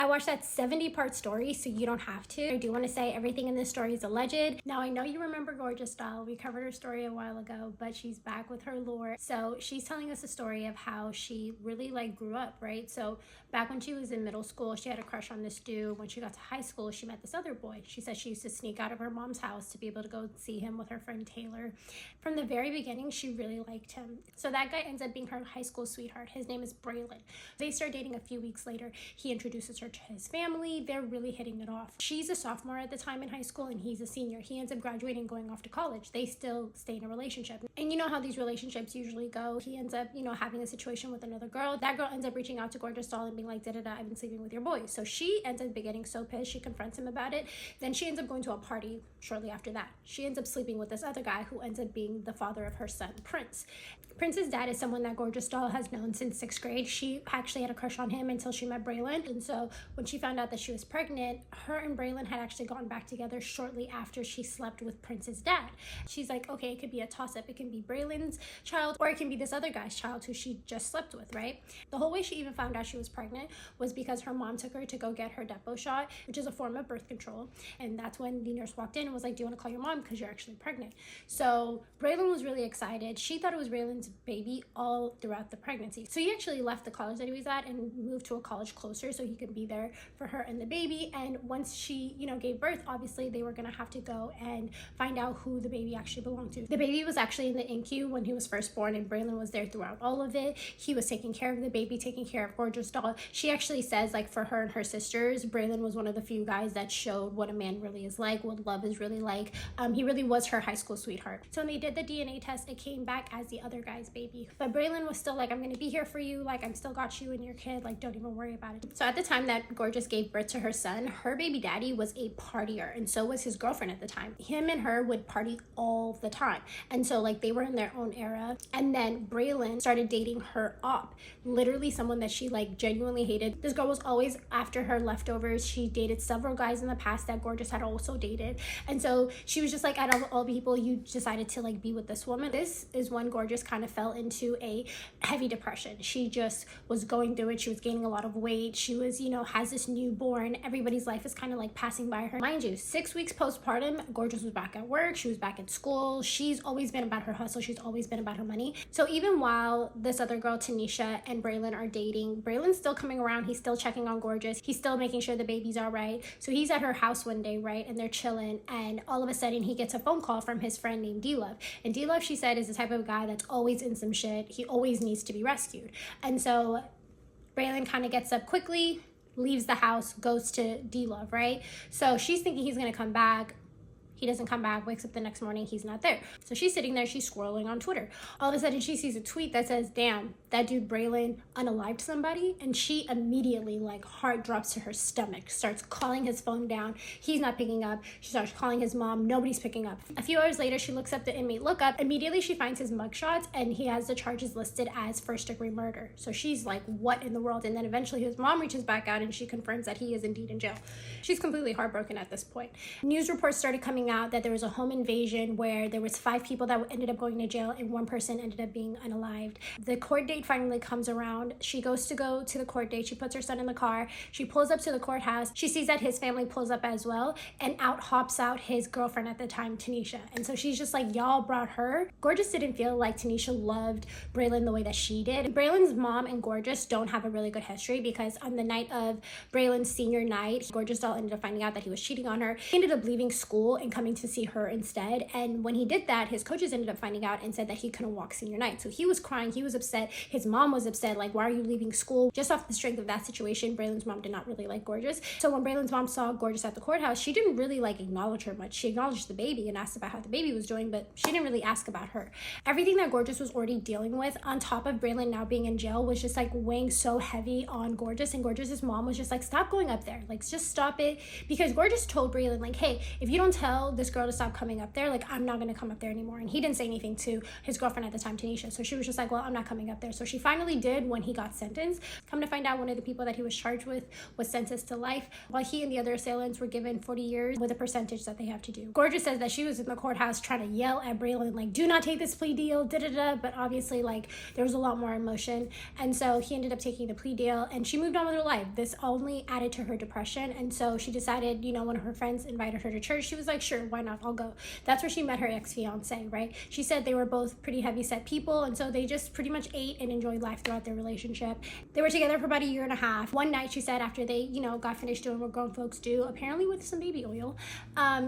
I watched that 70-part story, so you don't have to. I do want to say everything in this story is alleged. Now, I know you remember Gorgeous Doll. We covered her story a while ago, but she's back with her lore. So she's telling us a story of how she really like grew up, right? So back when she was in middle school, she had a crush on this dude. When she got to high school, she met this other boy. She said she used to sneak out of her mom's house to be able to go see him with her friend Taylor. From the very beginning, she really liked him. So that guy ends up being her high school sweetheart. His name is Braylon. They start dating a few weeks later. He introduces her to his family. They're really hitting it off. She's a sophomore at the time in high school and he's a senior. He ends up graduating and going off to college. They still stay in a relationship. And you know how these relationships usually go. He ends up, having a situation with another girl. That girl ends up reaching out to Gorgeous Doll and being like, da-da-da, I've been sleeping with your boy. So she ends up getting so pissed. She confronts him about it. Then she ends up going to a party shortly after that. She ends up sleeping with this other guy who ends up being the father of her son, Prince. Prince's dad is someone that Gorgeous Doll has known since 6th grade. She actually had a crush on him until she met Braylon. And so when she found out that she was pregnant, her and Braylon had actually gone back together shortly after she slept with Prince's dad. She's like, okay, it could be a toss-up. It can be Braylon's child or it can be this other guy's child who she just slept with, right? The whole way she even found out she was pregnant was because her mom took her to go get her Depo shot, which is a form of birth control. And that's when the nurse walked in and was like, do you want to call your mom because you're actually pregnant? So Braylon was really excited. She thought it was Braylon's baby all throughout the pregnancy. So he actually left the college that he was at and moved to a college closer so he could be there for her and the baby. And once she, gave birth, obviously they were gonna have to go and find out who the baby actually belonged to. The baby was actually in the NICU when he was first born and Braylon was there throughout all of it. He was taking care of the baby, taking care of Gorgeous Doll. She actually says, like, for her and her sisters, Braylon was one of the few guys that showed what a man really is like, what love is really like. He really was her high school sweetheart. So when they did the DNA test, it came back as the other guy's baby. But Braylon was still like, I'm gonna be here for you, like, I'm still got you and your kid, like, don't even worry about it. So at the time that Gorgeous gave birth to her son, her baby daddy was a partier, and so was his girlfriend at the time. Him and her would party all the time, and so like they were in their own era. And then Braylon started dating her op, literally someone that she like genuinely hated. This girl was always after her leftovers. She dated several guys in the past that Gorgeous had also dated, and so she was just like, out of all people, you decided to like be with this woman. This is when Gorgeous kind of fell into a heavy depression. She just was going through it. She was gaining a lot of weight. She was, has this newborn. Everybody's life is kind of like passing by her. Mind you, 6 weeks postpartum, Gorgeous was back at work. She was back at school. She's always been about her hustle. She's always been about her money. So even while this other girl, Tanisha, and Braylon are dating, Braylon's still coming around. He's still checking on Gorgeous. He's still making sure the baby's all right. So he's at her house one day, right? And they're chilling. And all of a sudden he gets a phone call from his friend named D-Love. And D-Love, she said, is the type of guy that's always in some shit. He always needs to be rescued. And so Braylon kind of gets up quickly, leaves the house, goes to D-Love, right? So she's thinking he's gonna come back. He doesn't come back, wakes up the next morning, he's not there. So she's sitting there, she's scrolling on Twitter. All of a sudden she sees a tweet that says, damn, that dude Braylon unalived somebody. And she immediately, like, heart drops to her stomach, starts calling his phone down. He's not picking up. She starts calling his mom, nobody's picking up. A few hours later, she looks up the inmate lookup. Immediately she finds his mugshots and he has the charges listed as first-degree murder. So she's like, what in the world? And then eventually his mom reaches back out and she confirms that he is indeed in jail. She's completely heartbroken at this point. News reports started coming out that there was a home invasion where there was 5 people that ended up going to jail and 1 person ended up being unalived. The court date finally comes around. She goes to go to the court date. She puts her son in the car. She pulls up to the courthouse. She sees that his family pulls up as well, and out hops out his girlfriend at the time, Tanisha. And so she's just like, y'all brought her. Gorgeous didn't feel like Tanisha loved Braylon the way that she did. Braylon's mom and Gorgeous don't have a really good history because on the night of Braylon's senior night, Gorgeous Doll ended up finding out that he was cheating on her. He ended up leaving school and coming to see her instead. And when he did that, his coaches ended up finding out and said that he couldn't walk senior night. So he was crying, he was upset. His mom was upset, like, why are you leaving school? Just off the strength of that situation, Braylon's mom did not really like Gorgeous. So when Braylon's mom saw Gorgeous at the courthouse, she didn't really like acknowledge her much. She acknowledged the baby and asked about how the baby was doing, but she didn't really ask about her. Everything that Gorgeous was already dealing with on top of Braylon now being in jail was just like weighing so heavy on Gorgeous. And Gorgeous's mom was just like, stop going up there, like, just stop it. Because Gorgeous told Braylon, like, hey, if you don't tell tell this girl to stop coming up there. Like, I'm not going to come up there anymore. And he didn't say anything to his girlfriend at the time, Tanisha. So she was just like, well, I'm not coming up there. So she finally did when he got sentenced. Come to find out, one of the people that he was charged with was sentenced to life, while he and the other assailants were given 40 years with a percentage that they have to do. Gorgeous says that she was in the courthouse trying to yell at Braylon, like, do not take this plea deal, da-da-da. But obviously, like, there was a lot more emotion. And so he ended up taking the plea deal, and she moved on with her life. This only added to her depression. And so she decided, you know, one of her friends invited her to church. She was like, sure, why not? I'll go. That's where she met her ex-fiance, right? She said they were both pretty heavy-set people, and so they just pretty much ate and enjoyed life throughout their relationship. They were together for about a year and a half. One night, she said, after they, you know, got finished doing what grown folks do, apparently with some baby oil,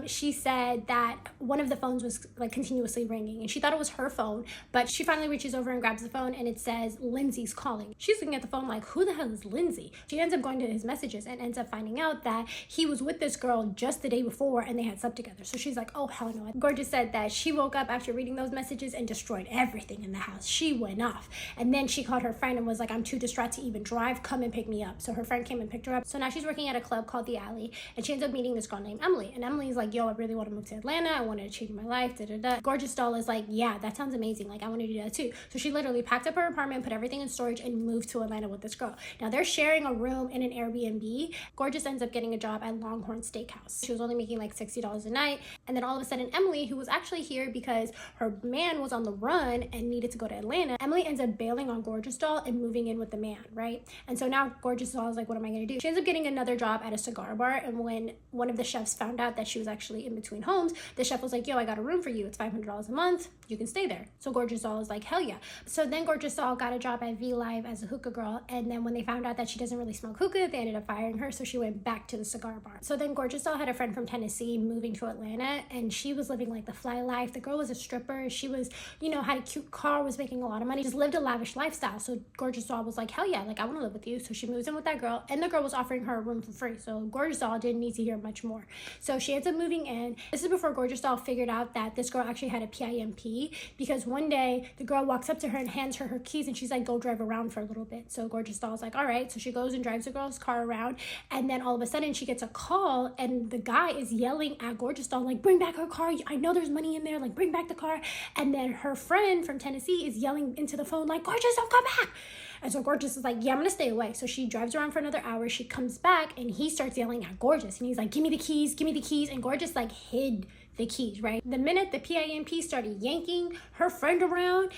she said that one of the phones was like continuously ringing, and she thought it was her phone, but she finally reaches over and grabs the phone, and it says, Lindsay's calling. She's looking at the phone like, who the hell is Lindsay? She ends up going to his messages and ends up finding out that he was with this girl just the day before, and they had slept together. So she's like, oh, hell no. Gorgeous said that she woke up after reading those messages and destroyed everything in the house. She went off. And then she called her friend and was like, I'm too distraught to even drive. Come and pick me up. So her friend came and picked her up. So now she's working at a club called The Alley, and she ends up meeting this girl named Emily. And Emily's like, yo, I really want to move to Atlanta. I wanted to change my life, da-da-da. Gorgeous doll is like, yeah, that sounds amazing. Like, I want to do that too. So she literally packed up her apartment, put everything in storage, and moved to Atlanta with this girl. Now they're sharing a room in an Airbnb. Gorgeous ends up getting a job at Longhorn Steakhouse. She was only making like $60 a night. And then all of a sudden, Emily, who was actually here because her man was on the run and needed to go to Atlanta, Emily ends up bailing on Gorgeous doll and moving in with the man, right? And so now Gorgeous doll is like, what am I going to do? She ends up getting another job at a cigar bar. And when one of the chefs found out that she was actually in between homes, the chef was like, yo, I got a room for you. It's $500 a month. You can stay there. So Gorgeous doll is like, hell yeah. So then Gorgeous doll got a job at V Live as a hookah girl. And then when they found out that she doesn't really smoke hookah, they ended up firing her. So she went back to the cigar bar. So then Gorgeous doll had a friend from Tennessee moving to Atlanta, and she was living like the fly life. The girl was a stripper. She was, you know, had a cute car, was making a lot of money, just lived a lavish lifestyle. So Gorgeous doll was like, hell yeah, like, I want to live with you. So she moves in with that girl, and the girl was offering her a room for free. So Gorgeous doll didn't need to hear much more. So she ends up moving in. This is before Gorgeous doll figured out that this girl actually had a PIMP, because one day the girl walks up to her and hands her keys, and she's like, go drive around for a little bit. So Gorgeous doll's like, all right. So she goes and drives the girl's car around, and then all of a sudden she gets a call, and the guy is yelling at Gorgeous doll, like, bring back her car. I know there's money in there. Like, bring back the car. And then her friend from Tennessee is yelling into the phone, like, Gorgeous, don't come back. And so Gorgeous is like, yeah, I'm going to stay away. So she drives around for another hour. She comes back, and he starts yelling at Gorgeous. And he's like, give me the keys, give me the keys. And Gorgeous, like, hid the keys, right? The minute the PIMP started yanking her friend around,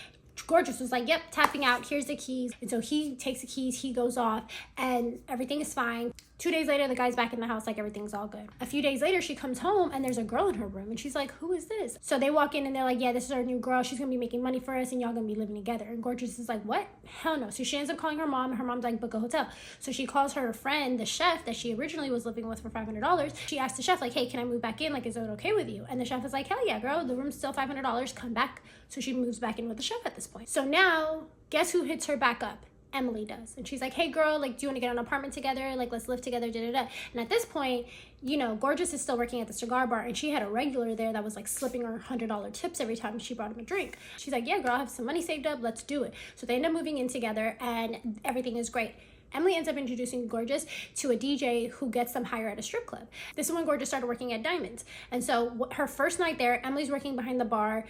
Gorgeous was like, yep, tapping out, here's the keys. And so he takes the keys, he goes off, and everything is fine. 2 days later, the guy's back in the house, like, everything's all good. A few days later, she comes home, and there's a girl in her room, and she's like, who is this? So they walk in, and they're like, yeah, this is our new girl. She's gonna be making money for us, and y'all gonna be living together. And Gorgeous is like, what? Hell no. So she ends up calling her mom, and her mom's like, book a hotel. So she calls her friend, the chef that she originally was living with for $500. She asked the chef, like, hey, can I move back in? Like, is it okay with you? And the chef is like, hell yeah, girl, the room's still $500, come back. So she moves back in with the chef at this point. So now, guess who hits her back up? Emily does. And she's like, hey girl, like, do you want to get an apartment together? Like, let's live together, da-da-da. And at this point, you know, Gorgeous is still working at the cigar bar, and she had a regular there that was like slipping her $100 tips every time she brought him a drink. She's like, yeah girl, I have some money saved up, let's do it. So they end up moving in together, and everything is great. Emily ends up introducing Gorgeous to a DJ who gets them hired at a strip club. This is when Gorgeous started working at Diamonds. And so her first night there, Emily's working behind the bar,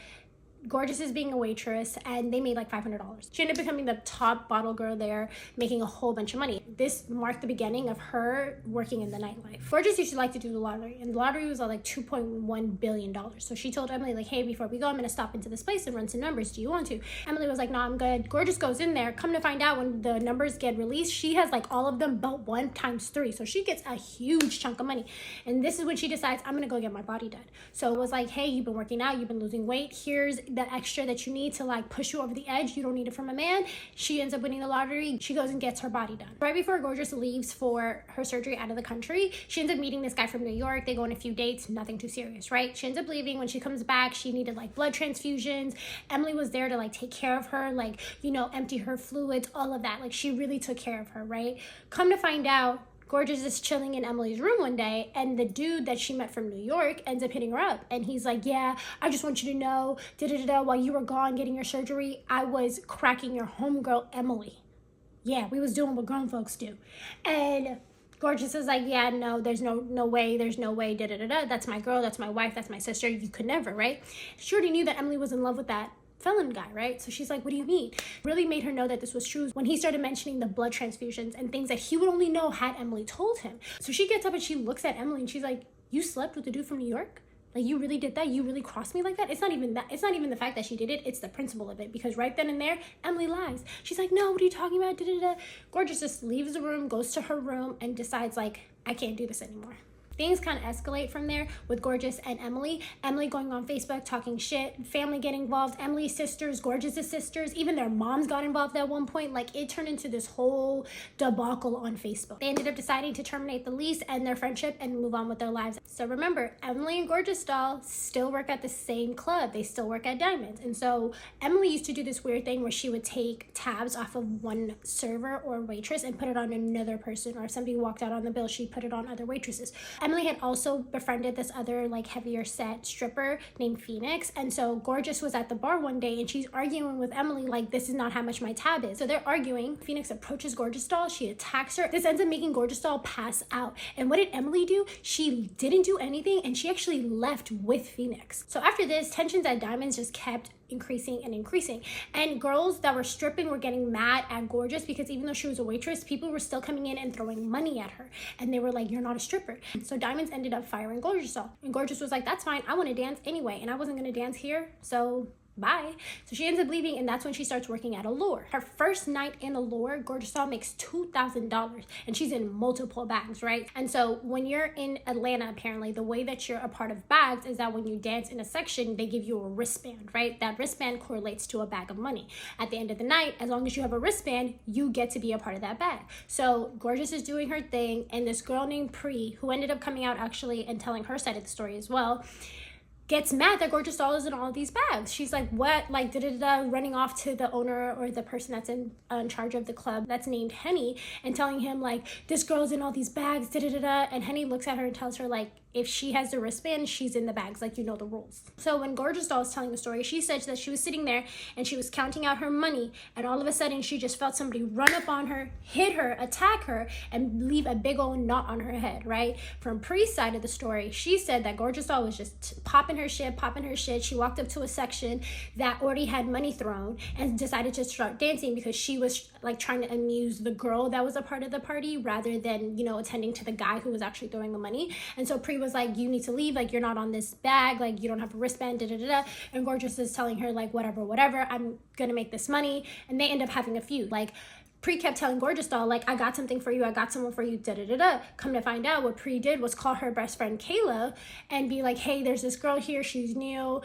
Gorgeous is being a waitress, and they made like $500. She ended up becoming the top bottle girl there, making a whole bunch of money. This marked the beginning of her working in the nightlife. Gorgeous used to like to do the lottery, and the lottery was like $2.1 billion. So she told Emily, like, hey, before we go, I'm gonna stop into this place and run some numbers. Do you want to? Emily was like, no, I'm good. Gorgeous goes in there. Come to find out, when the numbers get released, she has like all of them but 1 times 3. So she gets a huge chunk of money. And this is when she decides, I'm gonna go get my body done. So it was like, hey, you've been working out, you've been losing weight. Here's the extra that you need to like push you over the edge. You don't need it from a man. She ends up winning the lottery. She goes and gets her body done. Right before Gorgeous leaves for her surgery out of the country, she ends up meeting this guy from New York. They go on a few dates, nothing too serious, right? She ends up leaving. When she comes back, she needed like blood transfusions. Emily was there to like take care of her, like, you know, empty her fluids, all of that. Like, she really took care of her, right? Come to find out, Gorgeous is chilling in Emily's room one day, and the dude that she met from New York ends up hitting her up. And he's like, yeah, I just want you to know, da-da-da-da, while you were gone getting your surgery, I was cracking your homegirl, Emily. Yeah, we was doing what grown folks do. And Gorgeous is like, yeah, no, there's no way, there's no way, da-da-da-da. That's my girl, that's my wife, that's my sister. You could never, right? She already knew that Emily was in love with that felon guy, right? So she's like, what do you mean? Really made her know that this was true when he started mentioning the blood transfusions and things that he would only know had Emily told him. So she gets up and she looks at Emily and she's like, you slept with the dude from New York? Like, you really did that? You really crossed me like that? It's not even that. It's not even the fact that she did it. It's the principle of it. Because right then and there, Emily lies. She's like, no, what are you talking about? Da-da-da. Gorgeous just leaves the room, goes to her room, and decides, like, I can't do this anymore. Things kind of escalate from there with Gorgeous and Emily. Emily going on Facebook, talking shit, family getting involved, Emily's sisters, Gorgeous' sisters, even their moms got involved at one point. Like, it turned into this whole debacle on Facebook. They ended up deciding to terminate the lease and their friendship and move on with their lives. So remember, Emily and Gorgeous doll still work at the same club. They still work at Diamonds. And so Emily used to do this weird thing where she would take tabs off of one server or waitress and put it on another person, or if somebody walked out on the bill, she'd put it on other waitresses. Emily had also befriended this other like heavier set stripper named Phoenix, and so Gorgeous was at the bar one day and she's arguing with Emily like, this is not how much my tab is. So they're arguing. Phoenix approaches Gorgeous doll, she attacks her. This ends up making Gorgeous doll pass out. And what did Emily do? She didn't do anything and she actually left with Phoenix. So after this, tensions at Diamonds just kept increasing and increasing, and girls that were stripping were getting mad at Gorgeous because even though she was a waitress, people were still coming in and throwing money at her, and they were like, you're not a stripper. So Diamonds ended up firing Gorgeous doll, and Gorgeous was like, that's fine, I want to dance anyway, and I wasn't going to dance here, so bye. So she ends up leaving, and that's when she starts working at Allure. Her first night in Allure, Gorgeous doll makes $2,000, and she's in multiple bags, right? And so when you're in Atlanta, apparently the way that you're a part of bags is that when you dance in a section, they give you a wristband, right? That wristband correlates to a bag of money. At the end of the night, as long as you have a wristband, you get to be a part of that bag. So Gorgeous is doing her thing, and this girl named Pri, who ended up coming out actually and telling her side of the story as well, gets mad that Gorgeous doll is in all of these bags. She's like, what? Like, running off to the owner or the person that's in charge of the club that's named Henny and telling him like, this girl's in all these bags, And Henny looks at her and tells her like, if she has the wristband, she's in the bags, like, you know the rules. So when Gorgeous doll was telling the story, she said that she was sitting there and she was counting out her money, and all of a sudden she just felt somebody run up on her, hit her, attack her, and leave a big old knot on her head, right? From Pri's side of the story, she said that Gorgeous doll was just popping her shit. She walked up to a section that already had money thrown and decided to start dancing because she was like trying to amuse the girl that was a part of the party rather than, you know, attending to the guy who was actually throwing the money. And so Pri was like, you need to leave, like, you're not on this bag, like, you don't have a wristband, and Gorgeous is telling her like, whatever, I'm gonna make this money. And they end up having a feud. Like, Pri kept telling Gorgeous doll, like, I got something for you, I got someone for you, Come to find out, what Pri did was call her best friend Kayla and be like, hey, there's this girl here, she's new,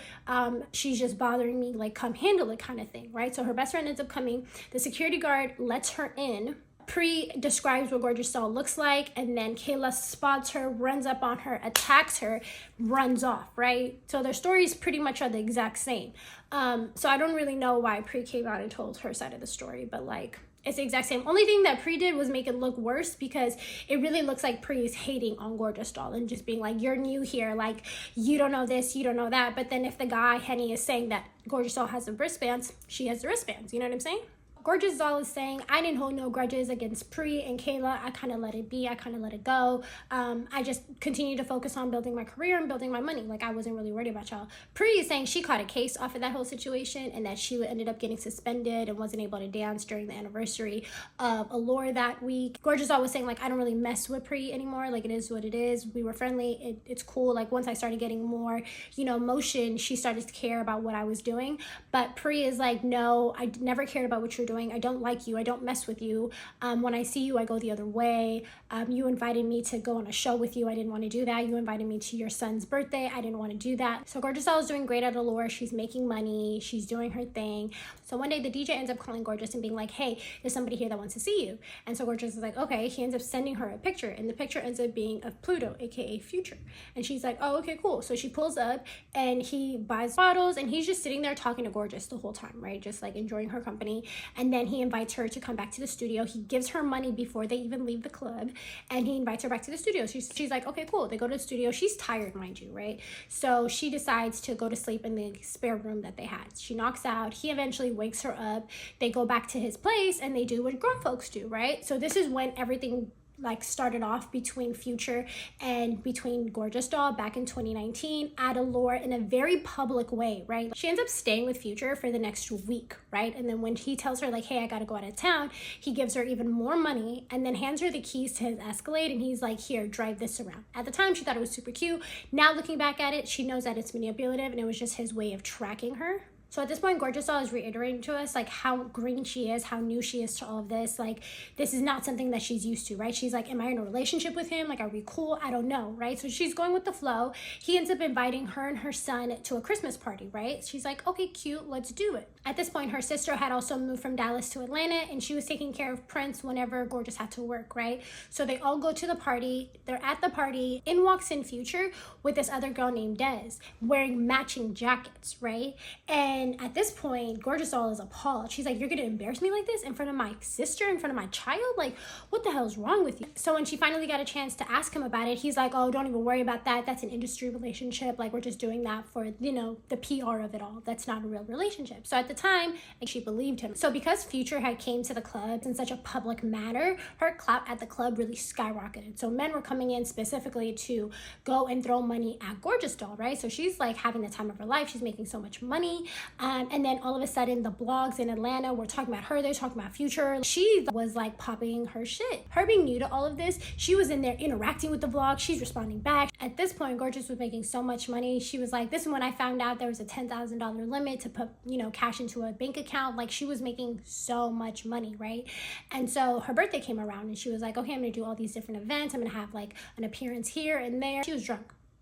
she's just bothering me, like, come handle it, kind of thing, right? So her best friend ends up coming, the security guard lets her in. Pri describes what Gorgeous doll looks like, and then Kayla spots her, runs up on her, attacks her, runs off, right? So their stories pretty much are the exact same. So I don't really know why Pri came out and told her side of the story, but like, it's the exact same. Only thing that Pri did was make it look worse because it really looks like Pri is hating on Gorgeous doll and just being like, you're new here, like, you don't know this, you don't know that. But then if the guy, Henny, is saying that Gorgeous doll has the wristbands, she has the wristbands, you know what I'm saying? Gorgeous doll is saying, I didn't hold no grudges against Pri and Kayla. I kind of let it be. I kind of let it go. I just continued to focus on building my career and building my money. Like, I wasn't really worried about y'all. Pri is saying she caught a case off of that whole situation and that she ended up getting suspended and wasn't able to dance during the anniversary of Allure that week. Gorgeous doll was saying, like, I don't really mess with Pri anymore. Like, it is what it is. We were friendly. It's cool. Like, once I started getting more, you know, motion, she started to care about what I was doing. But Pri is like, no, I never cared about what you're doing. I don't like you. I don't mess with you. When I see you, I go the other way. You invited me to go on a show with you. I didn't want to do that. You invited me to your son's birthday. I didn't want to do that. So Gorgeous doll is doing great at Allure. She's making money. She's doing her thing. So one day the DJ ends up calling Gorgeous and being like, hey, there's somebody here that wants to see you. And so Gorgeous is like, okay. He ends up sending her a picture, and the picture ends up being of Pluto, aka Future. And she's like, oh, okay, cool. So she pulls up and he buys bottles, and he's just sitting there talking to Gorgeous the whole time, right? Just like enjoying her company. And then he invites her to come back to the studio. He gives her money before they even leave the club, and he invites her back to the studio. She's like, okay, cool. They go to the studio. She's tired, mind you, right? So she decides to go to sleep in the spare room that they had. She knocks out. He eventually wakes her up. They go back to his place and they do what grown folks do, right? So this is when everything like started off between Future and between Gorgeous Doll back in 2019 at Allure in a very public way, right? She ends up staying with Future for the next week, right? And then when he tells her like, hey, I gotta go out of town, he gives her even more money and then hands her the keys to his Escalade, and he's like, here, drive this around. At the time, she thought it was super cute. Now looking back at it, she knows that it's manipulative and it was just his way of tracking her. So at this point, Gorgeous Doll is reiterating to us like how green she is, how new she is to all of this. Like, this is not something that she's used to, right? She's like, am I in a relationship with him? Like, are we cool? I don't know, right? So she's going with the flow. He ends up inviting her and her son to a Christmas party, right? She's like, okay, cute, let's do it. At this point, her sister had also moved from Dallas to Atlanta, and she was taking care of Prince whenever Gorgeous had to work, right? So they all go to the party. They're at the party. In walks in Future with this other girl named Des, wearing matching jackets, right? And at this point, Gorgeous Doll is appalled. She's like, you're gonna embarrass me like this in front of my sister, in front of my child? Like, what the hell is wrong with you? So when she finally got a chance to ask him about it, he's like, oh, don't even worry about that. That's an industry relationship. Like, we're just doing that for, you know, the PR of it all. That's not a real relationship. So at the time, like, she believed him. So because Future had came to the club in such a public manner, her clout at the club really skyrocketed. So men were coming in specifically to go and throw money at Gorgeous Doll, right? So she's like having the time of her life. She's making so much money. And then all of a sudden, the blogs in Atlanta were talking about her. They're talking about Future. She was like popping her shit. Her being new to all of this, she was in there interacting with the vlog. She's responding back. At this point, Gorgeous was making so much money. She was like, this is when I found out there was a $10,000 limit to put, you know, cash into a bank account. Like, she was making so much money, right? And so her birthday came around and she was like, okay, I'm gonna do all these different events. I'm gonna have like an appearance here and there. She was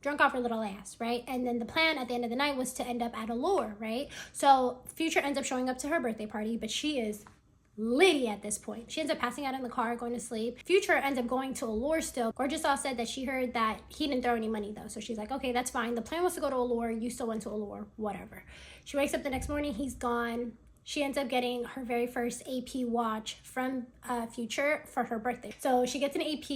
drunk off her little ass, right? And then the plan at the end of the night was to end up at Allure, right? So Future ends up showing up to her birthday party, but she is litty at this point. She ends up passing out in the car, going to sleep. Future ends up going to Allure still. Gorgeous Doll said that she heard that he didn't throw any money though. So she's like, okay, that's fine. The plan was to go to Allure. You still went to Allure, whatever. She wakes up the next morning, he's gone. She ends up getting her very first AP watch from Future for her birthday. So she gets an AP,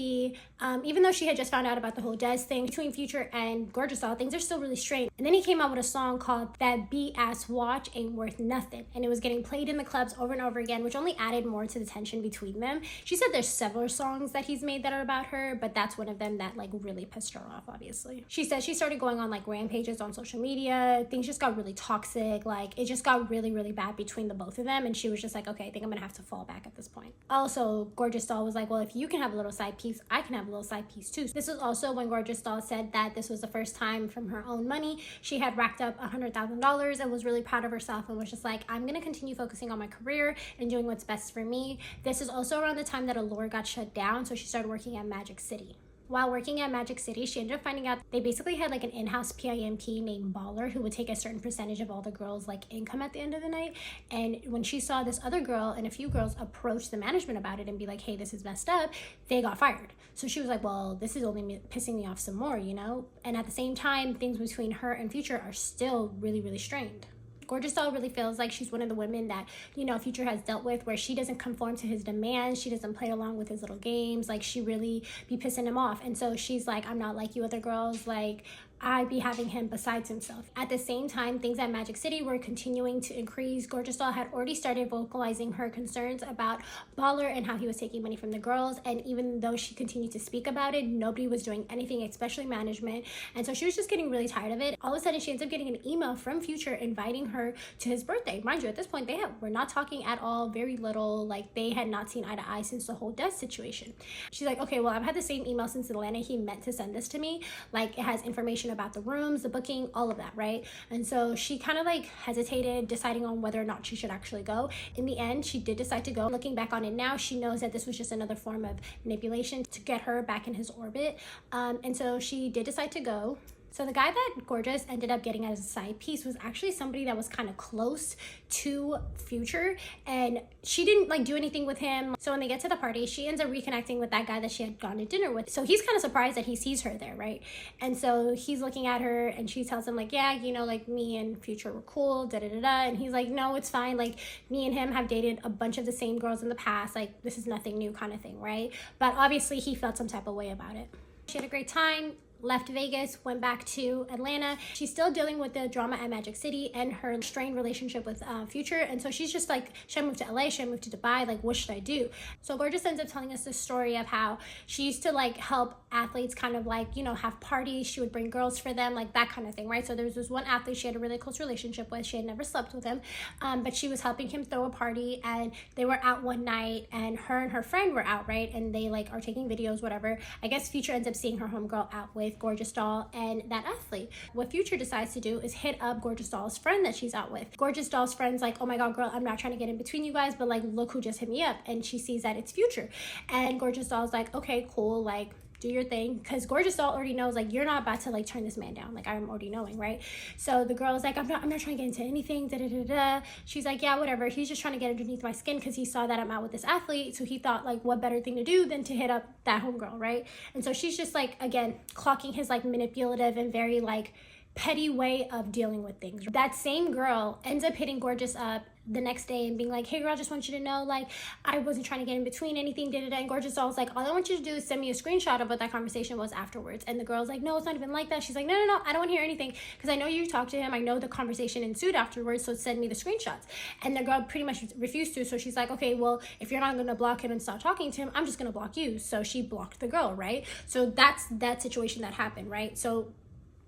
even though she had just found out about the whole Des thing. Between Future and Gorgeous Doll, things are still really strange. And then he came out with a song called That B-Ass Watch Ain't Worth Nothing. And it was getting played in the clubs over and over again, which only added more to the tension between them. She said there's several songs that he's made that are about her, but that's one of them that like really pissed her off, obviously. She said she started going on like rampages on social media. Things just got really toxic. Like, it just got really, really bad between the both of them, and she was just like, okay, I think I'm gonna have to fall back at this point. Also, Gorgeous Doll was like, well, if you can have a little side piece, I can have a little side piece too. This was also when Gorgeous Doll said that this was the first time from her own money she had racked up $100,000 and was really proud of herself and was just like, I'm gonna continue focusing on my career and doing what's best for me. This is also around the time that Allure got shut down, so she started working at Magic City. While working at Magic City, she ended up finding out they basically had like an in-house PIMP named Baller who would take a certain percentage of all the girls' like income at the end of the night. And when she saw this other girl and a few girls approach the management about it and be like, hey, this is messed up, they got fired. So she was like, well, this is only pissing me off some more, you know? And at the same time, things between her and Future are still really, really strained. Gorgeous Doll really feels like she's one of the women that, you know, Future has dealt with, where she doesn't conform to his demands. She doesn't play along with his little games. Like, she really be pissing him off. And so she's like, I'm not like you other girls. Like, I be having him besides himself. At the same time, things at Magic City were continuing to increase. Gorgeous Doll had already started vocalizing her concerns about Baller and how he was taking money from the girls. And even though she continued to speak about it, nobody was doing anything, especially management. And so she was just getting really tired of it. All of a sudden, she ends up getting an email from Future inviting her to his birthday. Mind you, at this point, were not talking at all, very little. Like, they had not seen eye to eye since the whole Des situation. She's like, okay, well, I've had the same email since Atlanta. He meant to send this to me. Like, it has information about the rooms, the booking, all of that, right? And so she kind of like hesitated, deciding on whether or not she should actually go. In the end, she did decide to go. Looking back on it now, she knows that this was just another form of manipulation to get her back in his orbit. And so she did decide to go. So the guy that Gorgeous ended up getting as a side piece was actually somebody that was kind of close to Future, and she didn't like do anything with him. So when they get to the party, she ends up reconnecting with that guy that she had gone to dinner with. So he's kind of surprised that he sees her there, right? And so he's looking at her and she tells him like, yeah, you know, like me and Future were cool, da-da-da-da. And he's like, no, it's fine. Like, me and him have dated a bunch of the same girls in the past. Like, this is nothing new kind of thing, right? But obviously he felt some type of way about it. She had a great time. left Vegas, went back to Atlanta. She's still dealing with the drama at Magic City and her strained relationship with Future. And so she's just like, should I move to LA? Should I move to Dubai? Like, what should I do? So Gorgeous ends up telling us this story of how she used to like help athletes kind of like, you know, have parties. She would bring girls for them, like that kind of thing, right? So there was this one athlete she had a really close relationship with. She had never slept with him, but she was helping him throw a party, and they were out one night, and her friend were out, right? And they like are taking videos, whatever. I guess Future ends up seeing her homegirl out with Gorgeous Doll and that athlete. What Future decides to do is hit up Gorgeous Doll's friend that she's out with. Gorgeous Doll's friend's like, oh my god, girl, I'm not trying to get in between you guys, but like, look who just hit me up. And she sees that it's Future, and Gorgeous Doll's like, okay, cool, like, do your thing, because Gorgeous Doll already knows like you're not about to like turn this man down, like I'm already knowing, right? So the girl is like, I'm not trying to get into anything, da da da da. She's like, yeah, whatever, he's just trying to get underneath my skin because he saw that I'm out with this athlete, so he thought like what better thing to do than to hit up that homegirl, right? And so she's just like, again, clocking his like manipulative and very like petty way of dealing with things. That same girl ends up hitting Gorgeous up the next day and being like, hey girl, I just want you to know, like, I wasn't trying to get in between anything, da da da. And Gorgeous Doll's like, all I want you to do is send me a screenshot of what that conversation was afterwards. And the girl's like, no, it's not even like that. She's like, no, I don't want to hear anything, because I know you talked to him, I know the conversation ensued afterwards, so send me the screenshots. And the girl pretty much refused to, so she's like, okay, well, if you're not going to block him and stop talking to him, I'm just going to block you. So she blocked the girl, right? So that's that situation that happened, right? So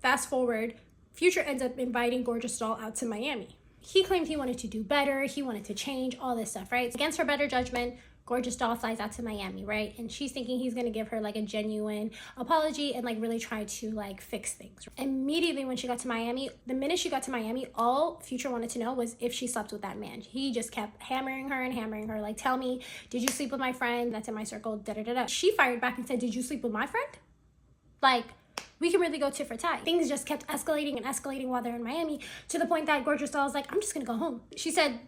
fast forward, Future ends up inviting Gorgeous Doll out to Miami. He claimed he wanted to do better, he wanted to change, all this stuff, right? Against her better judgment, Gorgeous Doll flies out to Miami, right? And she's thinking he's gonna give her like a genuine apology and like really try to like fix things. Immediately when she got to Miami, the minute she got to Miami, all Future wanted to know was if she slept with that man. He just kept hammering her, like, tell me, did you sleep with my friend that's in my circle, da da da da. She fired back and said, did you sleep with my friend? Like, we can really go tit for tat. Things just kept escalating and escalating while they're in Miami, to the point that Gorgeous Doll was like, I'm just gonna go home. She said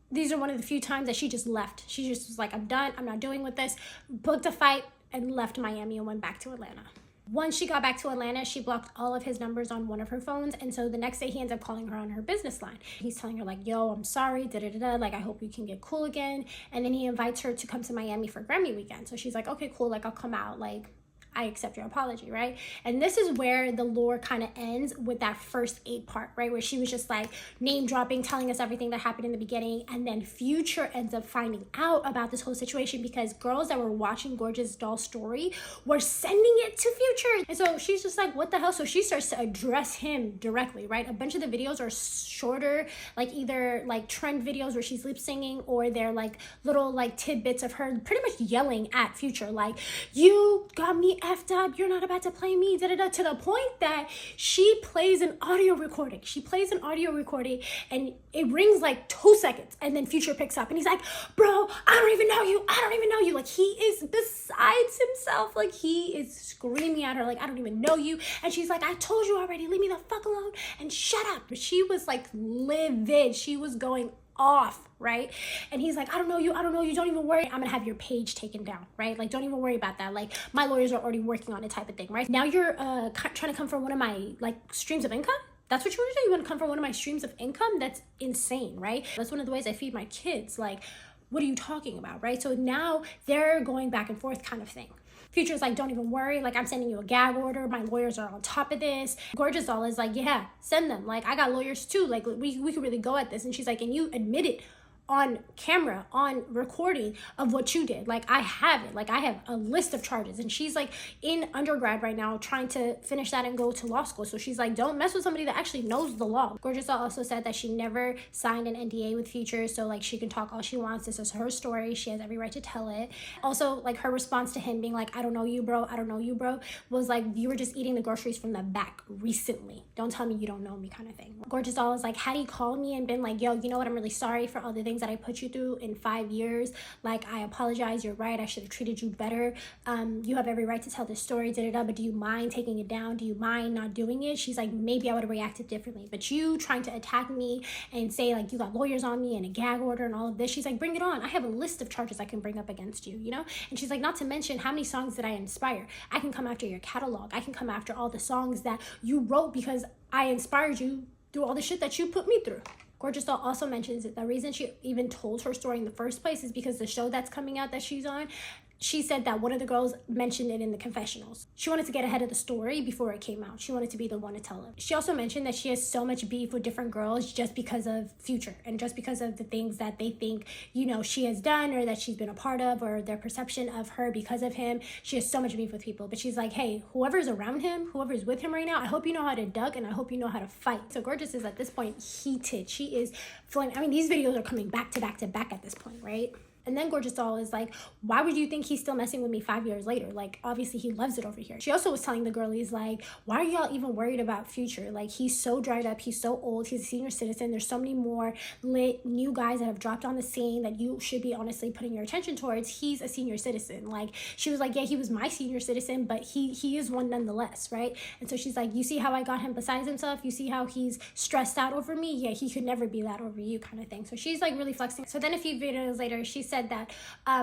these are one of the few times that she just left. She just was like, I'm done, I'm not doing with this, booked a fight and left Miami and went back to Atlanta. Once she got back to Atlanta, she blocked all of his numbers on one of her phones, and so the next day he ends up calling her on her business line. He's telling her like, yo, I'm sorry, da da da da, like, I hope you can get cool again. And then he invites her to come to Miami for Grammy weekend. So she's like, okay, cool, like, I'll come out, like, I accept your apology, right? And this is where the lore kind of ends with that first 8 part, right? Where she was just like name dropping, telling us everything that happened in the beginning. And then Future ends up finding out about this whole situation because girls that were watching Gorgeous Doll's story were sending it to Future. And so she's just like, what the hell? So she starts to address him directly, right? A bunch of the videos are shorter, like either like trend videos where she's lip singing, or they're like little like tidbits of her pretty much yelling at Future, like, you got me effed up, you're not about to play me, da da da, to the point that she plays an audio recording. She plays an audio recording and it rings like 2 seconds, and then Future picks up and he's like, bro, I don't even know you, I don't even know you. Like, he is besides himself. Like, he is screaming at her like, I don't even know you. And she's like, I told you already, leave me the fuck alone and shut up. But she was like livid. She was going off, right? And he's like, I don't know you, don't even worry, I'm gonna have your page taken down, right? Like, don't even worry about that, like, my lawyers are already working on it, type of thing, right? Now you're trying to come for one of my like streams of income? That's what you want to do? You want to come for one of my streams of income? That's insane, right? That's one of the ways I feed my kids. Like, what are you talking about, right? So now they're going back and forth kind of thing. Future's like, don't even worry, like, I'm sending you a gag order, my lawyers are on top of this. Gorgeous Doll is like, yeah, send them, like, I got lawyers too, like, we could really go at this. And she's like, and you admitted on camera, on recording of what you did. Like, I have it. Like, I have a list of charges. And she's like in undergrad right now trying to finish that and go to law school. So she's like, don't mess with somebody that actually knows the law. Gorgeous Doll also said that she never signed an NDA with Future, so like she can talk all she wants. This is her story. She has every right to tell it. Also, like, her response to him being like, I don't know you, bro, I don't know you, bro, was like, you were just eating the groceries from the back recently. Don't tell me you don't know me, kind of thing. Gorgeous Doll is like, had he called me and been like, yo, you know what, I'm really sorry for all the things that I put you through in 5 years, like, I apologize, you're right, I should have treated you better, you have every right to tell this story, da da da, but do you mind taking it down? Do you mind not doing it? She's like, maybe I would have reacted differently, but you trying to attack me and say like you got lawyers on me and a gag order and all of this, she's like, bring it on, I have a list of charges I can bring up against you, you know? And she's like, not to mention how many songs did I inspire? I can come after your catalog, I can come after all the songs that you wrote because I inspired you through all the shit that you put me through. Gorgeous Doll also mentions that the reason she even told her story in the first place is because the show that's coming out that she's on, she said that one of the girls mentioned it in the confessionals. She wanted to get ahead of the story before it came out. She wanted to be the one to tell it. She also mentioned that she has so much beef with different girls just because of Future and just because of the things that they think, you know, she has done or that she's been a part of, or their perception of her because of him. She has so much beef with people. But she's like, hey, whoever's around him, whoever's with him right now, I hope you know how to duck and I hope you know how to fight. So Gorgeous is at this point heated. She is flaming. I mean, these videos are coming back to back to back at this point, right? And then Gorgeous Doll is like, why would you think he's still messing with me 5 years later? Like, obviously he loves it over here. She also was telling the girlies, like, why are y'all even worried about Future? Like, he's so dried up. He's so old. He's a senior citizen. There's so many more lit new guys that have dropped on the scene that you should be honestly putting your attention towards. He's a senior citizen. Like, she was like, yeah, he was my senior citizen, but he is one nonetheless, right? And so she's like, you see how I got him besides himself? You see how he's stressed out over me? Yeah, he could never be that over you, kind of thing. So she's like really flexing. So then a few videos later, she said that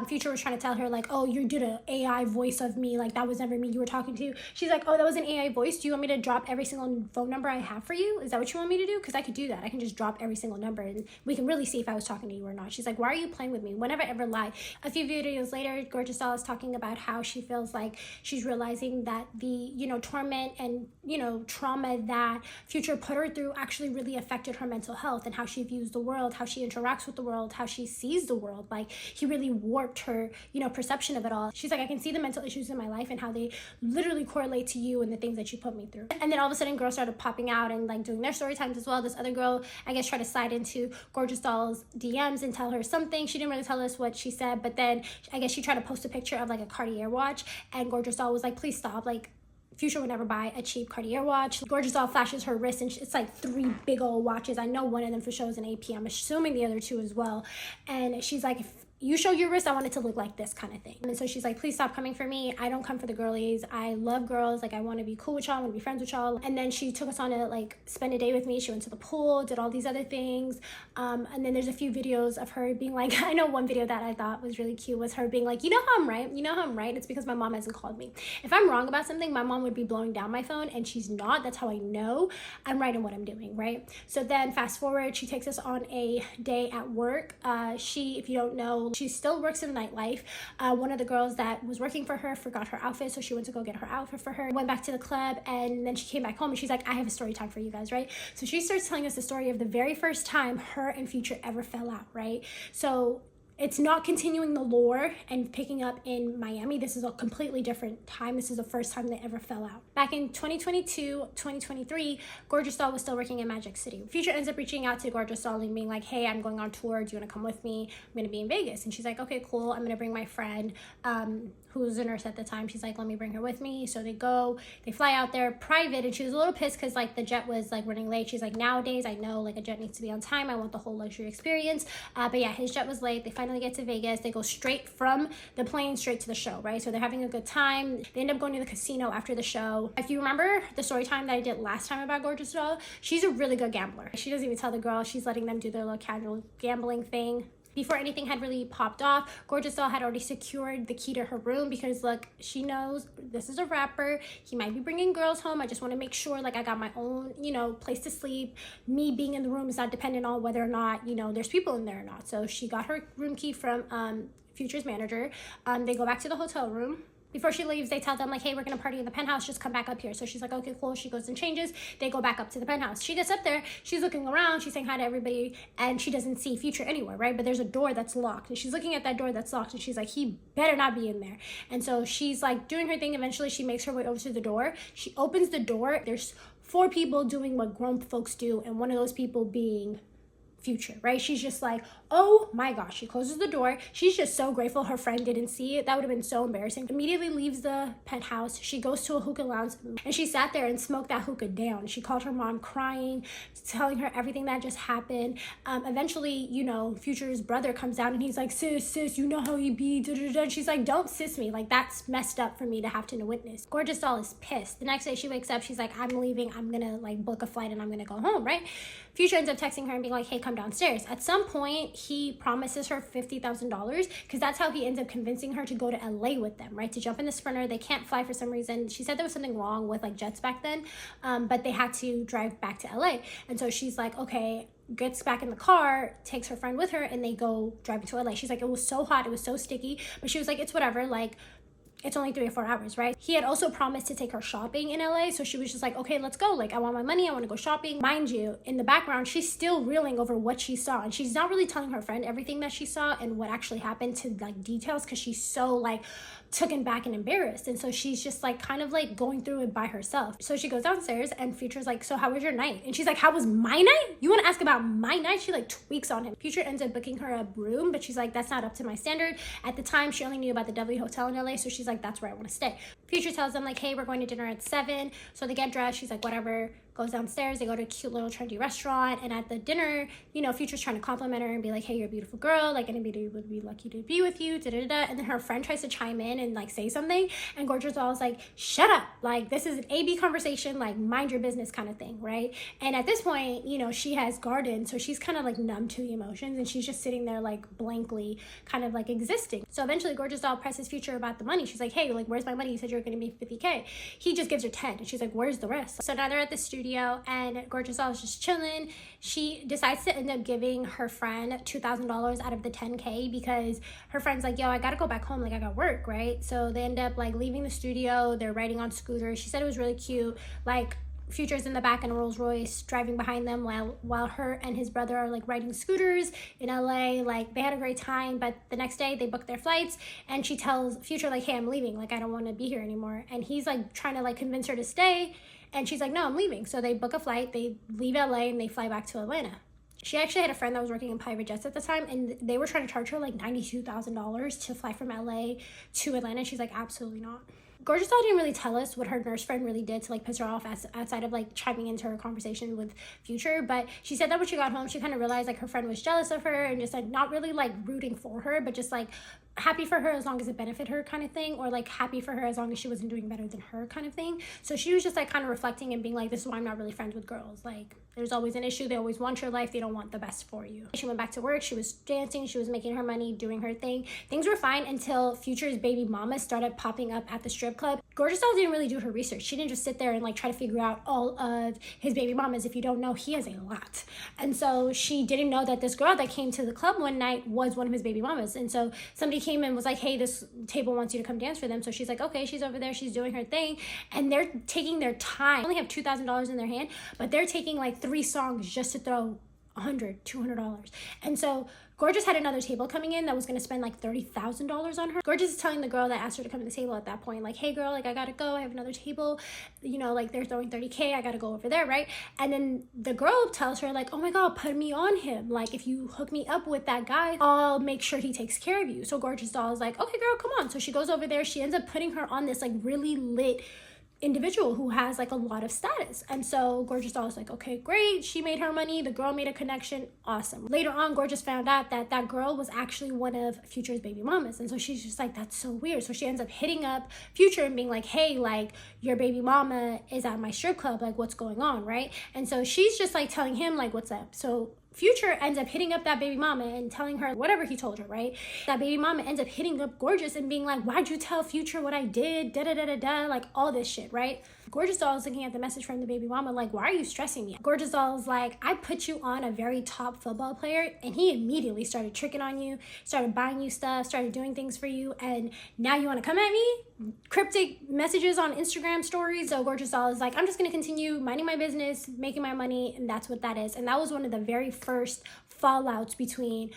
Future was trying to tell her, like, oh, you did an AI voice of me, like that was never me you were talking to. She's like, oh, that was an AI voice. Do you want me to drop every single phone number I have for you? Is that what you want me to do? Because I could do that. I can just drop every single number and we can really see if I was talking to you or not. She's like, why are you playing with me? When have I ever lied? A few videos later, Gorgeous Doll is talking about how she feels like she's realizing that the, you know, torment and, you know, trauma that Future put her through actually really affected her mental health and how she views the world, how she interacts with the world, how she sees the world. Like, he really warped her, you know, perception of it all. She's like, I can see the mental issues in my life and how they literally correlate to you and the things that you put me through. And then all of a sudden girls started popping out and like doing their story times as well. This other girl, I guess, tried to slide into Gorgeous Doll's DMs and tell her something. She didn't really tell us what she said, but then I guess she tried to post a picture of like a Cartier watch, and Gorgeous Doll was like, please stop. Like, Future would never buy a cheap Cartier watch. Gorgeous Doll flashes her wrist and it's like 3 big old watches. I know one of them for sure is an AP. I'm assuming the other 2 as well. And she's like, if you show your wrist, I want it to look like this, kind of thing. And so she's like, please stop coming for me. I don't come for the girlies. I love girls. Like, I want to be cool with y'all. I want to be friends with y'all. And then she took us on to like spend a day with me. She went to the pool, did all these other things. And then there's a few videos of her being like, I know one video that I thought was really cute was her being like, you know how I'm right? You know how I'm right? It's because my mom hasn't called me. If I'm wrong about something, my mom would be blowing down my phone, and she's not. That's how I know I'm right in what I'm doing, right? So then fast forward, she takes us on a day at work. She, if you don't know, she still works in Nightlife. One of the girls that was working for her forgot her outfit, so she went to go get her outfit for her, went back to the club, and then she came back home and she's like, I have a story time for you guys, right? So she starts telling us the story of the very first time her and Future ever fell out, right? So it's not continuing the lore and picking up in Miami. This is a completely different time. This is the first time they ever fell out. Back in 2022, 2023, Gorgeous Doll was still working in Magic City. Future ends up reaching out to Gorgeous Doll and being like, hey, I'm going on tour. Do you want to come with me? I'm going to be in Vegas. And she's like, okay, cool. I'm going to bring my friend, who was a nurse at the time. She's like, let me bring her with me. So they go, they fly out there private, and she was a little pissed because like the jet was like running late. She's like, nowadays I know like a jet needs to be on time. I want the whole luxury experience. But yeah, his jet was late. They finally get to Vegas. They go straight from the plane straight to the show, right? So they're having a good time. They end up going to the casino after the show. If you remember the story time that I did last time about Gorgeous Doll, she's a really good gambler. She doesn't even tell the girl. She's letting them do their little casual gambling thing. Before anything had really popped off, Gorgeous Doll had already secured the key to her room because, look, she knows this is a rapper. He might be bringing girls home. I just want to make sure, like, I got my own, you know, place to sleep. Me being in the room is not dependent on whether or not, you know, there's people in there or not. So she got her room key from Future's manager. They go back to the hotel room. Before she leaves, they tell them like, hey, we're gonna party in the penthouse, just come back up here. So she's like, okay, cool. She goes and changes. They go back up to the penthouse. She gets up there, she's looking around, she's saying hi to everybody, and she doesn't see Future anywhere, right? But there's a door that's locked, and she's looking at that door that's locked, and she's like, he better not be in there. And so she's like doing her thing. Eventually she makes her way over to the door. She opens the door. There's 4 people doing what grown folks do, and one of those people being Future, right? She's just like, oh my gosh. She closes the door. She's just so grateful her friend didn't see it. That would have been so embarrassing. Immediately leaves the penthouse. She goes to a hookah lounge, and she sat there and smoked that hookah down. She called her mom crying, telling her everything that just happened. Eventually, you know, Future's brother comes down and he's like, sis, you know how you be, da, da, da. And she's like, don't sis me. Like, that's messed up for me to have to witness. Gorgeous Doll is pissed. The next day she wakes up, she's like, I'm leaving. I'm gonna like book a flight and I'm gonna go home, right? Future ends up texting her and being like, hey, come come downstairs. At some point, he promises her $50,000 because that's how he ends up convincing her to go to LA with them, right? To jump in the Sprinter. They can't fly for some reason. She said there was something wrong with like jets back then, but they had to drive back to LA. And so she's like, okay, gets back in the car, takes her friend with her, and they go driving to LA. She's like, it was so hot, it was so sticky, but she was like, it's whatever, like, it's only 3 or 4 hours, right? He had also promised to take her shopping in LA, so she was just like, okay, let's go. Like, I want my money, I want to go shopping. Mind you, in the background, she's still reeling over what she saw, and she's not really telling her friend everything that she saw and what actually happened to like details, because she's so like taken back and embarrassed. And so she's just like kind of like going through it by herself. So she goes downstairs and Future's like, so how was your night? And she's like, how was my night? You want to ask about my night? She like tweaks on him. Future ends up booking her a room, but she's like, that's not up to my standard. At the time, she only knew about the W Hotel in LA, so she's like, that's where I want to stay. Future tells them like, hey, we're going to dinner at 7. So they get dressed. She's like, whatever. Goes downstairs, they go to a cute little trendy restaurant, and at the dinner, you know, Future's trying to compliment her and be like, hey, you're a beautiful girl, like anybody would be lucky to be with you, da-da-da-da. And then her friend tries to chime in and like say something, and Gorgeous Doll's like, shut up, like this is an AB conversation, like mind your business kind of thing, right? And at this point, you know, she has garden, so she's kind of like numb to the emotions, and she's just sitting there like blankly kind of like existing. So eventually Gorgeous Doll presses Future about the money. She's like, hey, like where's my money? You said you were gonna be 50K. He just gives her 10, and she's like, where's the rest? So now they're at the studio, and Gorgeous Doll is just chilling. She decides to end up giving her friend $2,000 out of the 10K because her friend's like, yo, I gotta go back home, like I got work, right? So they end up like leaving the studio. They're riding on scooters. She said it was really cute. Like Future's in the back in a Rolls Royce driving behind them while her and his brother are like riding scooters in LA. Like they had a great time, but the next day they booked their flights, and she tells Future like, hey, I'm leaving, like I don't want to be here anymore. And he's like trying to like convince her to stay, and she's like, no, I'm leaving. So they book a flight, they leave LA, and they fly back to Atlanta. She actually had a friend that was working in private jets at the time, and they were trying to charge her like $92,000 to fly from LA to Atlanta. She's like, absolutely not. Gorgeous Doll didn't really tell us what her nurse friend really did to like piss her off outside of like chiming into her conversation with Future, but she said that when she got home, she kind of realized like her friend was jealous of her and just like not really like rooting for her, but just like happy for her as long as it benefited her kind of thing, or like happy for her as long as she wasn't doing better than her kind of thing. So she was just like kind of reflecting and being like, this is why I'm not really friends with girls. Like there's always an issue. They always want your life. They don't want the best for you. She went back to work. She was dancing. She was making her money, doing her thing. Things were fine until Future's baby mama started popping up at the strip club. Gorgeous Doll didn't really do her research. She didn't just sit there and like try to figure out all of his baby mamas. If you don't know, he has a lot. And so she didn't know that this girl that came to the club one night was one of his baby mamas. And so somebody came and was like, hey, this table wants you to come dance for them. So she's like, okay, she's over there. She's doing her thing. And they're taking their time. They only have $2,000 in their hand, but they're taking like 3 songs just to throw $100, $200. And so Gorgeous had another table coming in that was going to spend like $30,000 on her. Gorgeous is telling the girl that asked her to come to the table at that point, like, hey girl, like I gotta go, I have another table, you know, like they're throwing 30K, I gotta go over there, right? And then the girl tells her like, oh my god, put me on him, like if you hook me up with that guy, I'll make sure he takes care of you. So Gorgeous Doll is like, okay girl, come on. So she goes over there. She ends up putting her on this like really lit individual who has like a lot of status. And so Gorgeous Doll is like, okay, great. She made her money. The girl made a connection. Awesome. Later on, Gorgeous found out that that girl was actually one of Future's baby mamas. And so she's just like, that's so weird. So she ends up hitting up Future and being like, hey, like your baby mama is at my strip club. Like what's going on, right? And so she's just like telling him like, what's up? So Future ends up hitting up that baby mama and telling her whatever he told her, right? That baby mama ends up hitting up Gorgeous and being like, why'd you tell Future what I did? Da da da da da, like all this shit, right? Gorgeous Doll is looking at the message from the baby mama like, why are you stressing me? Gorgeous Doll is like, I put you on a very top football player, and he immediately started tricking on you, started buying you stuff, started doing things for you, and now you want to come at me? Cryptic messages on Instagram stories. So Gorgeous Doll is like, I'm just going to continue minding my business, making my money, and that's what that is. And that was one of the very first fallouts between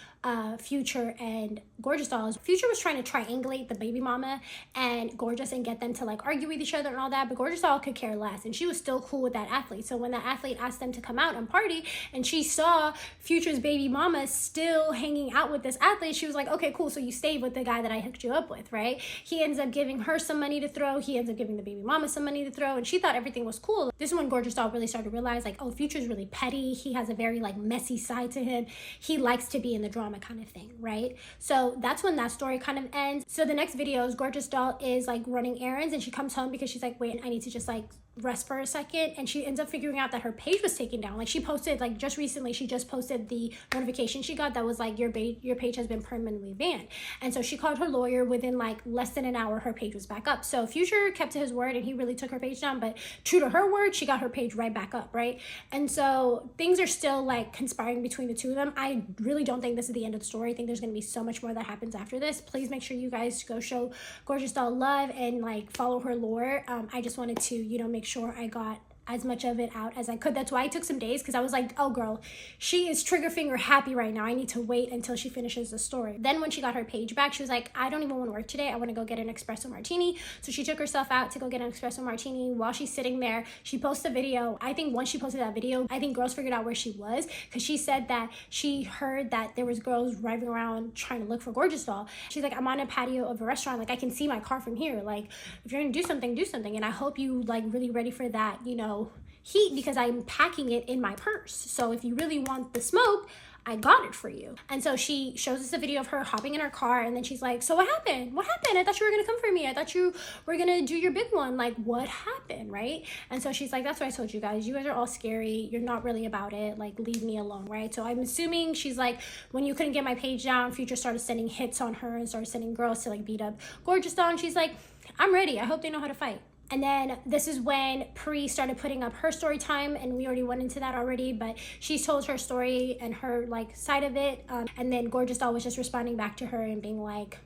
Future and Gorgeous Doll. Future was trying to triangulate the baby mama and Gorgeous and get them to like argue with each other and all that, but Gorgeous Doll could care less, and she was still cool with that athlete. So when that athlete asked them to come out and party, and she saw Future's baby mama still hanging out with this athlete, she was like, okay, cool, so you stayed with the guy that I hooked you up with, right? He ends up giving her some money to throw, he ends up giving the baby mama some money to throw, and she thought everything was cool. This is when Gorgeous Doll really started to realize like, oh, Future's really petty, he has a very like messy side to him, he likes to be in the drama kind of thing, right? So that's when that story kind of ends. So the next videos, Gorgeous Doll is like running errands, and she comes home because she's like, wait, I need to just like rest for a second, and she ends up figuring out that her page was taken down. Like, she posted, like, just recently, she just posted the notification she got that was like, your page has been permanently banned. And so she called her lawyer. Within like less than an hour, her page was back up. So Future kept to his word, and he really took her page down, but true to her word, she got her page right back up, right? And so things are still like conspiring between the two of them. I really don't think this is the end of the story. I think there's going to be so much more that happens after this. Please make sure you guys go show Gorgeous Doll love and like follow her lore. I just wanted to, you know, make sure I got as much of it out as I could. That's why I took some days, because I was like, oh girl, she is trigger finger happy right now. I need to wait until she finishes the story. Then when she got her page back, she was like, I don't even want to work today. I want to go get an espresso martini. So she took herself out to go get an espresso martini. While she's sitting there, she posted a video. I think once she posted that video, I think girls figured out where she was, because she said that she heard that there was girls driving around trying to look for Gorgeous Doll. She's like, I'm on a patio of a restaurant. Like, I can see my car from here. Like, if you're gonna do something, do something. And I hope you like really ready for that, you know, heat, because I'm packing it in my purse. So if you really want the smoke, I got it for you. And so she shows us a video of her hopping in her car, and then she's like, so what happened? What happened? I thought you were gonna come for me. I thought you were gonna do your big one. Like, what happened, right? And so she's like, that's what I told you guys. You guys are all scary. You're not really about it. Like, leave me alone, right? So I'm assuming she's like, when you couldn't get my page down, Future started sending hits on her and started sending girls to like beat up Gorgeous Doll. And she's like, I'm ready. I hope they know how to fight. And then this is when Pri started putting up her story time, and we already went into that already, but she told her story and her like side of it. And then Gorgeous Doll was just responding back to her and being like,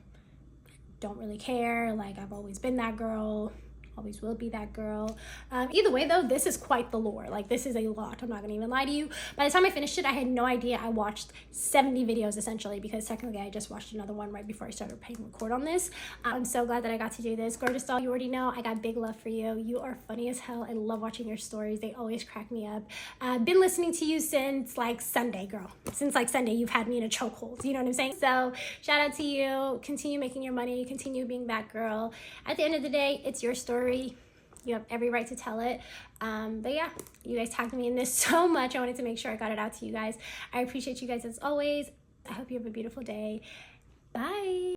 don't really care. Like, I've always been that girl. Always will be that girl. Either way though, this is quite the lore. Like, this is a lot. I'm not gonna even lie to you. By the time I finished it, I had no idea. I watched 70 videos essentially, because technically I just watched another one right before I started paying record on this. I'm so glad that I got to do this. Gorgeous Doll, you already know I got big love for you. You are funny as hell. I love watching your stories. They always crack me up. I've been listening to you since like Sunday, girl. Since like Sunday, you've had me in a chokehold. You know what I'm saying? So shout out to you. Continue making your money. Continue being that girl. At the end of the day, it's your story. You have every right to tell it. But yeah, you guys tagged me in this so much. I wanted to make sure I got it out to you guys. I appreciate you guys as always. I hope you have a beautiful day. Bye.